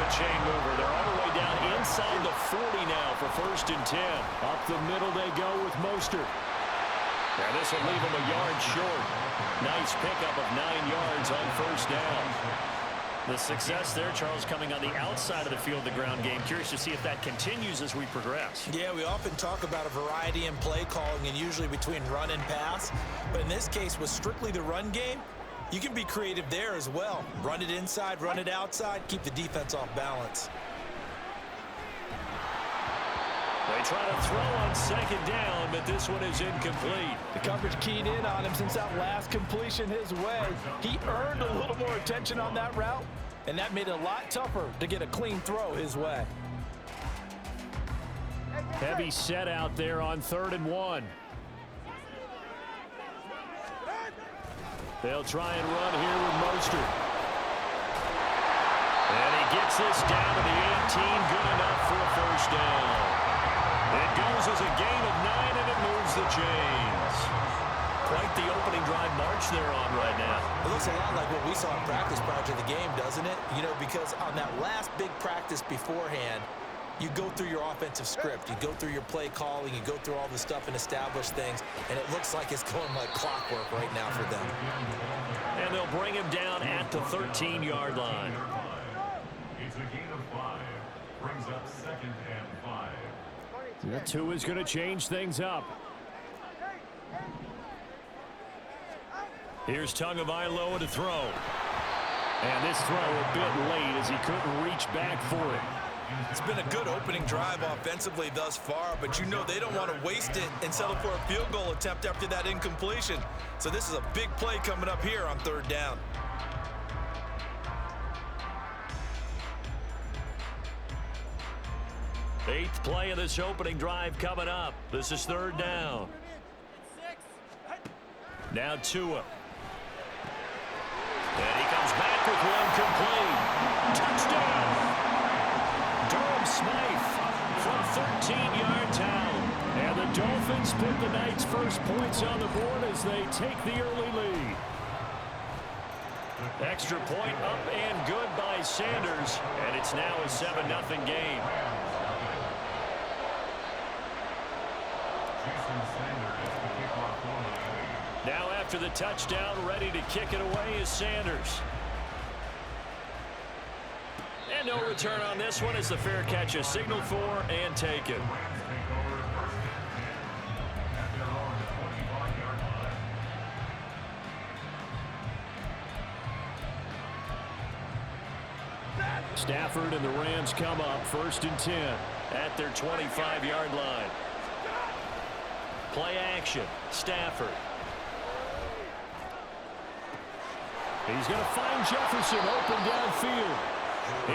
the chain mover. They're all the way down inside the 40 now for 1st and 10. Up the middle they go with Mostert. Now this will leave them a yard short. Nice pickup of 9 yards on 1st down. The success there, Charles, coming on the outside of the field, the ground game. Curious to see if that continues as we progress. Yeah, we often talk about a variety in play calling and usually between run and pass. But in this case, with strictly the run game, you can be creative there as well. Run it inside, run it outside, keep the defense off balance. They try to throw on 2nd down, but this one is incomplete. The coverage keyed in on him since that last completion his way. He earned a little more attention on that route, and that made it a lot tougher to get a clean throw his way. Heavy set out there on 3rd and 1. They'll try and run here with Mostert. And he gets this down to the 18, good enough for a 1st down. It goes as a gain of 9, and it moves the chains. Quite the opening drive march they're on right now. It looks a lot like what we saw in practice prior to the game, doesn't it? You know, because on that last big practice beforehand, you go through your offensive script. You go through your play calling. You go through all the stuff and establish things. And it looks like it's going like clockwork right now for them. And they'll bring him down at the 13-yard line. It's a gain of 5. Brings up 2nd and 5. The 2 is going to change things up. Here's Tagovailoa to throw. And this throw a bit late as he couldn't reach back for it. It's been a good opening drive offensively thus far, but you know they don't want to waste it and settle for a field goal attempt after that incompletion. So this is a big play coming up here on 3rd down. Eighth play of this opening drive coming up. This is 3rd down. Now Tua. And he comes back with one complete. Touchdown! Durham Smythe from 13-yard down. And the Dolphins put the night's first points on the board as they take the early lead. Extra point up and good by Sanders. And it's now a 7-0 game. Now after the touchdown, ready to kick it away is Sanders. And no return on this one as the fair catch is signaled for and taken. Stafford and the Rams come up 1st and 10 at their 25-yard line. Play action. Stafford. He's going to find Jefferson open downfield.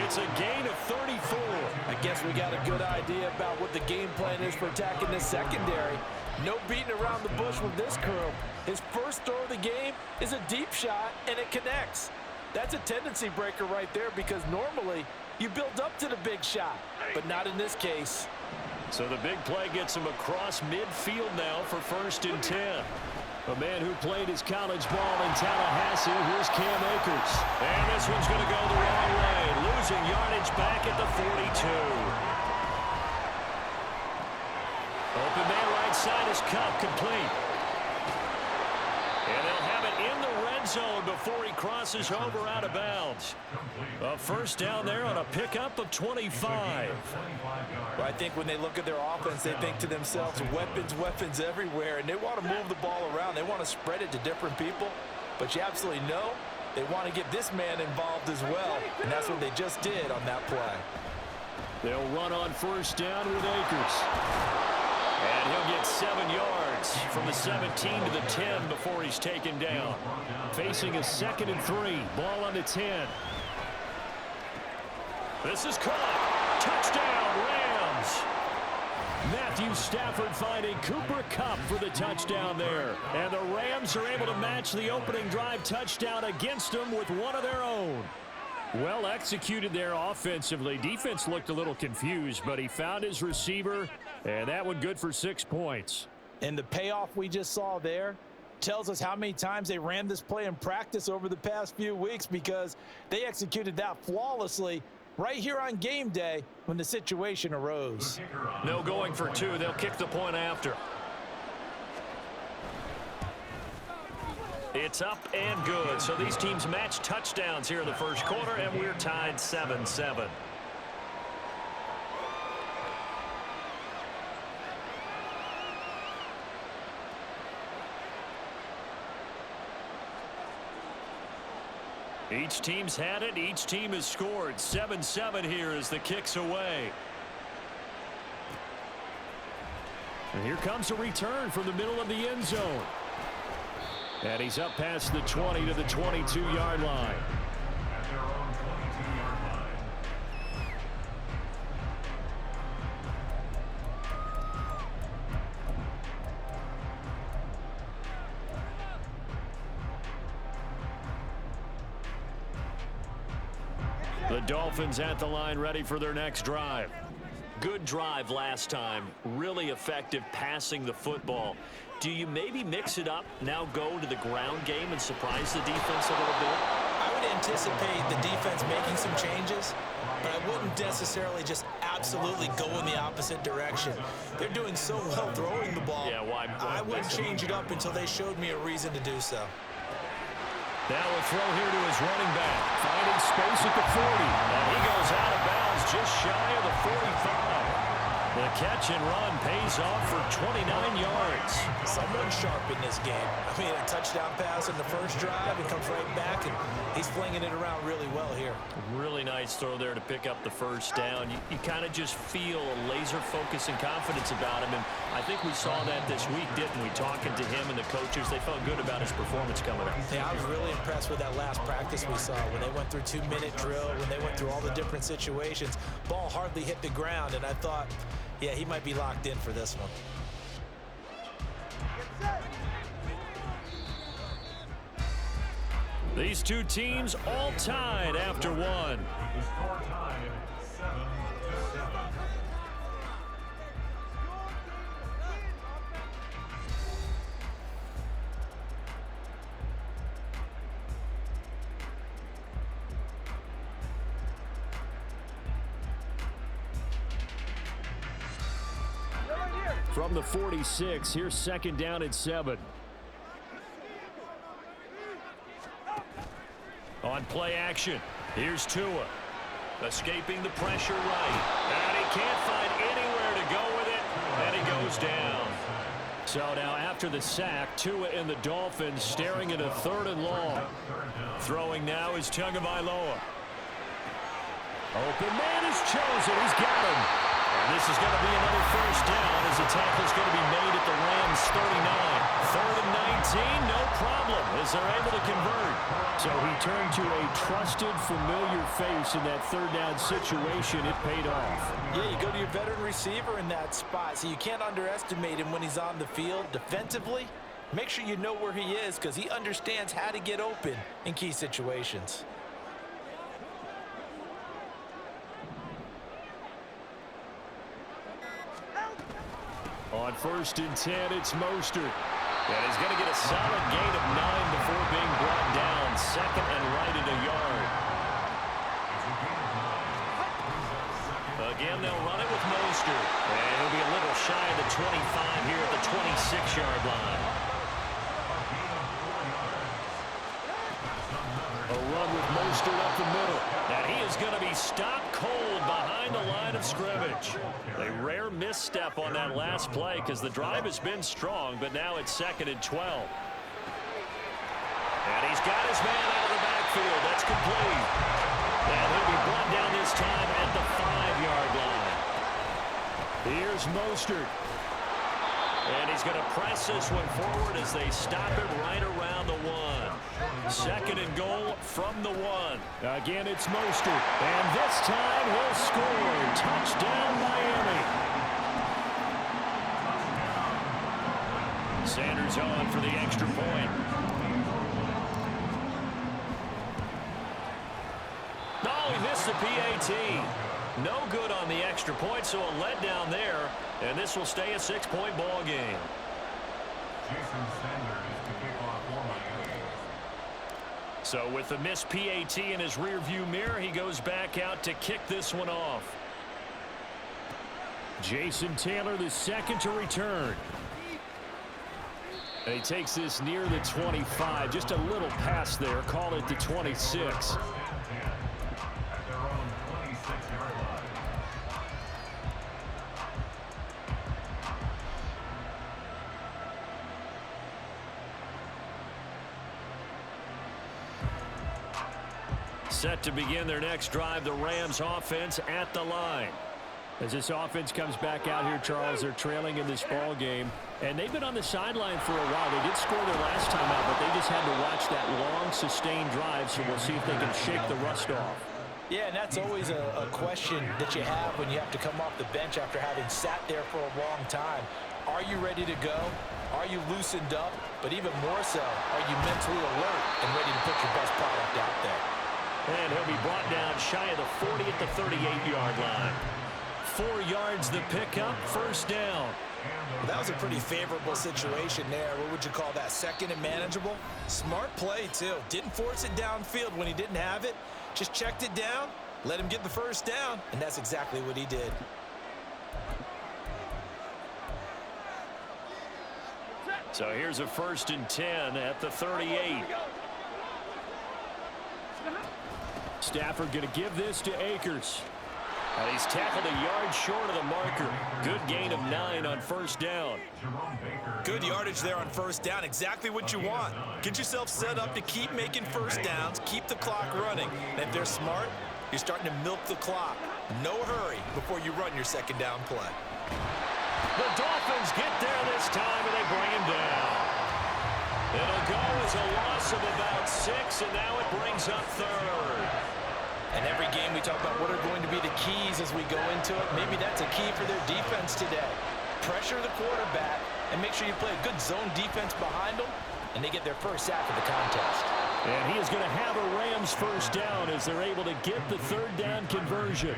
It's a gain of 34. I guess we got a good idea about what the game plan is for attacking this secondary. No beating around the bush with this crew. His first throw of the game is a deep shot, and it connects. That's a tendency breaker right there because normally you build up to the big shot, but not in this case. So the big play gets him across midfield now for 1st and 10. A man who played his college ball in Tallahassee. Here's Cam Akers. And this one's going to go the wrong way. Losing yardage back at the 42. Open man right side is Cup complete. And they'll have it in the red zone before he crosses over out of bounds. A 1st down there on a pickup of 25. Well, I think when they look at their offense, they think to themselves, weapons everywhere, and they want to move the ball around. They want to spread it to different people, but you absolutely know they want to get this man involved as well, and that's what they just did on that play. They'll run on 1st down with Akers. And he'll get 7 yards from the 17 to the 10 before he's taken down. Facing a 2nd and 3. Ball on the 10. This is caught. Touchdown, Rams. Matthew Stafford finding Cooper Kupp for the touchdown there. And the Rams are able to match the opening drive touchdown against them with one of their own. Well executed there offensively. Defense looked a little confused, but he found his receiver, and that one good for 6 points. And the payoff we just saw there tells us how many times they ran this play in practice over the past few weeks because they executed that flawlessly right here on game day when the situation arose. No going for two. They'll kick the point after. It's up and good. So these teams match touchdowns here in the first quarter, and we're tied 7-7. Each team's had it. Each team has scored. 7-7 here as the kick's away. And here comes a return from the middle of the end zone. And he's up past the 20 to the 22-yard line. At their own 22-yard line. The Dolphins at the line, ready for their next drive. Good drive last time. Really effective passing the football. Do you maybe mix it up, now go to the ground game and surprise the defense a little bit? I would anticipate the defense making some changes, but I wouldn't necessarily just absolutely go in the opposite direction. They're doing so well throwing the ball. Yeah, why? I wouldn't change it up until they showed me a reason to do so. Now a throw here to his running back. Finding space at the 40. And he goes out of bounds just shy of the 45. The catch and run pays off for 29 yards. Someone sharp in this game. I mean, a touchdown pass in the first drive and comes right back, and he's flinging it around really well here. Really nice throw there to pick up the first down. You kind of just feel a laser focus and confidence about him, and I think we saw that this week, didn't we? Talking to him and the coaches, they felt good about his performance coming up. Yeah, I was really impressed with that last practice we saw when they went through 2-minute drill, when they went through all the different situations. Ball hardly hit the ground, and I thought, yeah, he might be locked in for this one. These two teams all tied after one. The score tied 7-7. From the 46, here's second down and 7. On play action, here's Tua. Escaping the pressure right. And he can't find anywhere to go with it. And he goes down. So now after the sack, Tua and the Dolphins staring at a 3rd and long. Throwing now is Tagovailoa. Open man is chosen. He's got him. And this is going to be another first down as the tackle is going to be made at the Rams 39. 3rd and 19, no problem as they're able to convert. So he turned to a trusted, familiar face in that 3rd down situation. It paid off. Yeah, you go to your veteran receiver in that spot, so you can't underestimate him when he's on the field defensively. Make sure you know where he is because he understands how to get open in key situations. On 1st and 10, it's Mostert. And he's going to get a solid gain of 9 before being brought down. 2nd and right at a yard. Again, they'll run it with Mostert. And he'll be a little shy of the 25 here at the 26-yard line. A run with Mostert up the middle. And he is going to be stopped cold behind the line of scrimmage. A rare misstep on that last play because the drive has been strong, but now it's 2nd and 12. And he's got his man out of the backfield. That's complete. And he'll be brought down this time at the 5-yard line. Here's Mostert. And he's going to press this one forward as they stop it right around the 1. 2nd and goal from the 1. Again, it's Mostert. And this time he'll score. Touchdown, Miami. Sanders on for the extra point. Oh, he missed the PAT. No good on the extra point, so a letdown there. And this will stay a 6-point ball game. Jason Sanders to kick off for Miami. So with the missed PAT in his rearview mirror, he goes back out to kick this one off. Jason Taylor, the second to return. And he takes this near the 25. Just a little pass there. Call it the 26. Set to begin their next drive, the Rams offense at the line. As this offense comes back out here, Charles, they're trailing in this ball game. And they've been on the sideline for a while. They did score their last time out, but they just had to watch that long, sustained drive, so we'll see if they can shake the rust off. Yeah, and that's always a question that you have when you have to come off the bench after having sat there for a long time. Are you ready to go? Are you loosened up? But even more so, are you mentally alert and ready to put your best product out there? And he'll be brought down shy of the 40 at the 38-yard line. 4 yards the pickup, first down. Well, that was a pretty favorable situation there. What would you call that? Second and manageable? Smart play, too. Didn't force it downfield when he didn't have it. Just checked it down, let him get the first down, and that's exactly what he did. So here's a 1st and 10 at the 38. Stafford going to give this to Akers. And he's tackled a yard short of the marker. Good gain of 9 on first down. Good yardage there on first down. Exactly what you want. Get yourself set up to keep making first downs, keep the clock running. And if they're smart, you're starting to milk the clock. No hurry before you run your second down play. The Dolphins get there this time, and they bring him down. It'll go as a loss of about 6, and now it brings up 3rd. And every game we talk about what are going to be the keys as we go into it. Maybe that's a key for their defense today. Pressure the quarterback and make sure you play a good zone defense behind them, and they get their first sack of the contest. And he is going to have a Rams first down as they're able to get the 3rd down conversion.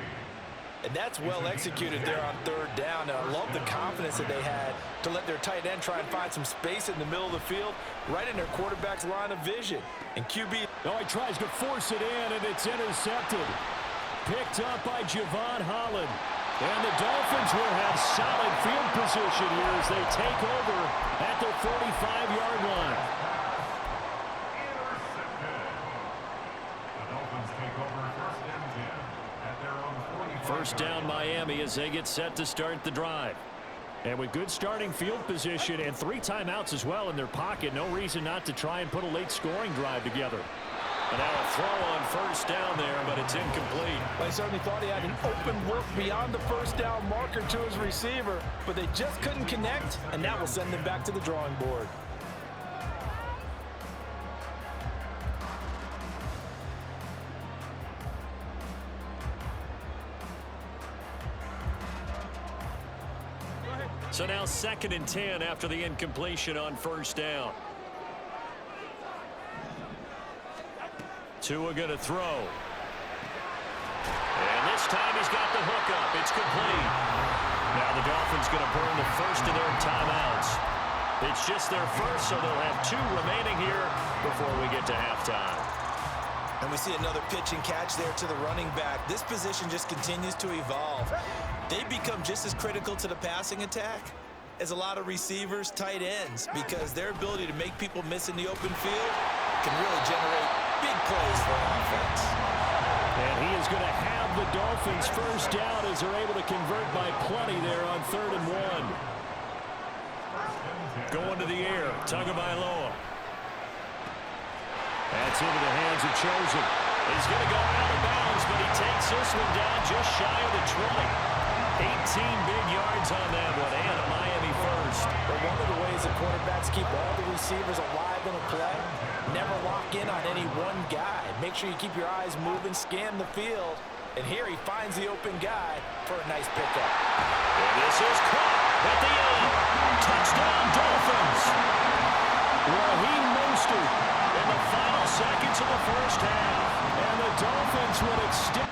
And that's well executed there on 3rd down. And I love the confidence that they had to let their tight end try and find some space in the middle of the field, right in their quarterback's line of vision. And QB... Oh, he tries to force it in, and it's intercepted. Picked up by Javon Holland. And the Dolphins will have solid field position here as they take over at their 45-yard line. The Dolphins take over 1st and 10 at their own 45. First down Miami as they get set to start the drive. And with good starting field position and 3 timeouts as well in their pocket, no reason not to try and put a late scoring drive together. And now a throw on first down there, but it's incomplete. Well, he certainly thought he had an open look beyond the first down marker to his receiver, but they just couldn't connect, and that will send them back to the drawing board. So now 2nd and 10 after the incompletion on first down. Tua going to throw. And this time he's got the hook up. It's complete. Now the Dolphins going to burn the first of their timeouts. It's just their first, so they'll have 2 remaining here before we get to halftime. And we see another pitch and catch there to the running back. This position just continues to evolve. They become just as critical to the passing attack as a lot of receivers, tight ends, because their ability to make people miss in the open field can really generate big plays for an offense. And he is going to have the Dolphins first down as they're able to convert by plenty there on 3rd and 1. Going to the air, Tagovailoa. That's into the hands of Chosen. He's going to go out of bounds, but he takes this one down just shy of the 20. 18 big yards on that one, and a Miami first. But one of the ways that quarterbacks keep all the receivers alive in a play, never lock in on any one guy. Make sure you keep your eyes moving, scan the field, and here he finds the open guy for a nice pickup. And this is caught at the end. Touchdown, Dolphins. Raheem Mostert in the final seconds of the first half, and the Dolphins will extend.